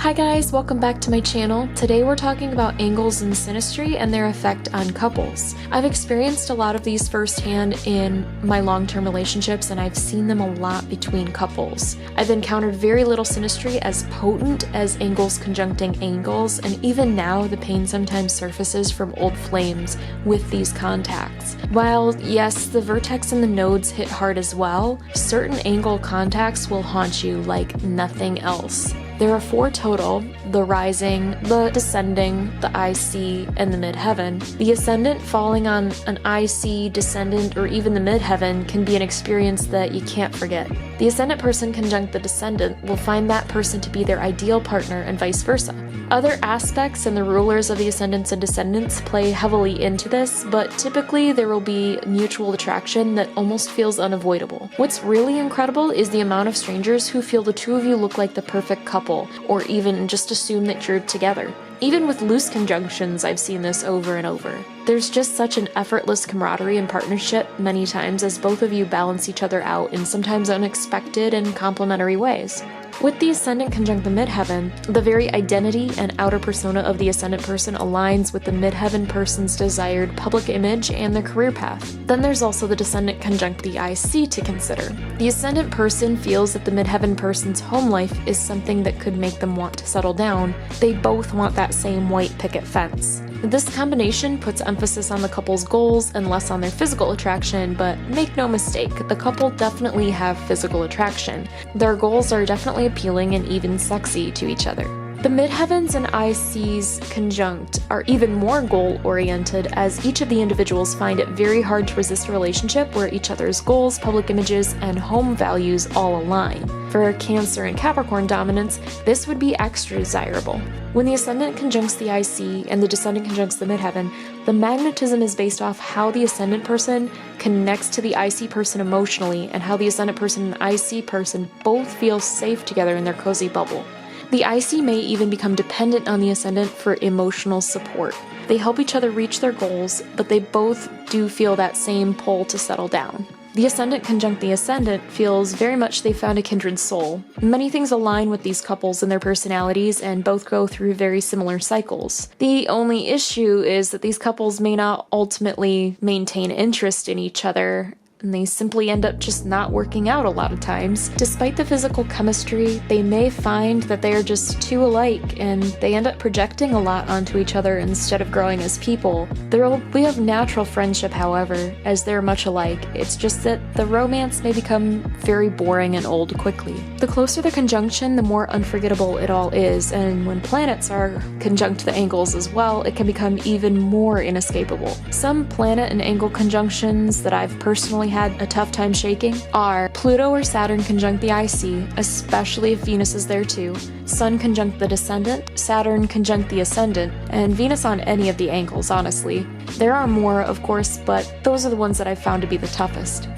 Hi guys, welcome back to my channel. Today we're talking about angles in synastry and their effect on couples. I've experienced a lot of these firsthand in my long-term relationships, and I've seen them a lot between couples. I've encountered very little synastry as potent as angles conjuncting angles, and even now the pain sometimes surfaces from old flames with these contacts. While yes, the vertex and the nodes hit hard as well, certain angle contacts will haunt you like nothing else. There are 4 total: the rising, the descending, the IC, and the midheaven. The ascendant falling on an IC, descendant, or even the midheaven can be an experience that you can't forget. The ascendant person conjunct the descendant will find that person to be their ideal partner and vice versa. Other aspects and the rulers of the ascendants and descendants play heavily into this, but typically there will be mutual attraction that almost feels unavoidable. What's really incredible is the amount of strangers who feel the two of you look like the perfect couple, or even just assume that you're together. Even with loose conjunctions, I've seen this over and over. There's just such an effortless camaraderie and partnership many times as both of you balance each other out in sometimes unexpected and complementary ways. With the ascendant conjunct the midheaven, the very identity and outer persona of the ascendant person aligns with the midheaven person's desired public image and their career path. Then there's also the descendant conjunct the IC to consider. The ascendant person feels that the midheaven person's home life is something that could make them want to settle down. They both want that same white picket fence. This combination puts emphasis on the couple's goals and less on their physical attraction, but make no mistake, the couple definitely have physical attraction. Their goals are definitely appealing and even sexy to each other. The midheavens and ICs conjunct are even more goal-oriented, as each of the individuals find it very hard to resist a relationship where each other's goals, public images, and home values all align. For Cancer and Capricorn dominance, this would be extra desirable. When the ascendant conjuncts the IC and the descendant conjuncts the midheaven, the magnetism is based off how the ascendant person connects to the IC person emotionally and how the ascendant person and IC person both feel safe together in their cozy bubble. The IC may even become dependent on the ascendant for emotional support. They help each other reach their goals, but they both do feel that same pull to settle down. The ascendant conjunct the ascendant feels very much they found a kindred soul. Many things align with these couples and their personalities, and both go through very similar cycles. The only issue is that these couples may not ultimately maintain interest in each other, and they simply end up just not working out a lot of times. Despite the physical chemistry, they may find that they are just too alike, and they end up projecting a lot onto each other instead of growing as people. There will be a natural friendship, however, as they're much alike. It's just that the romance may become very boring and old quickly. The closer the conjunction, the more unforgettable it all is, and when planets are conjunct the angles as well, it can become even more inescapable. Some planet and angle conjunctions that I've personally had a tough time shaking are Pluto or Saturn conjunct the IC, especially if Venus is there too, Sun conjunct the descendant, Saturn conjunct the ascendant, and Venus on any of the angles, honestly. There are more, of course, but those are the ones that I've found to be the toughest.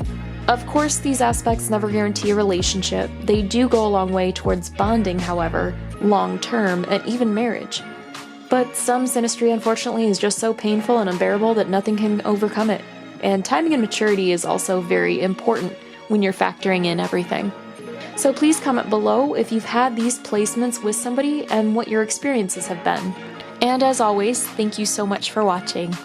Of course, these aspects never guarantee a relationship. They do go a long way towards bonding, however, long-term, and even marriage. But some synastry, unfortunately, is just so painful and unbearable that nothing can overcome it. And timing and maturity is also very important when you're factoring in everything. So please comment below if you've had these placements with somebody and what your experiences have been. And as always, thank you so much for watching.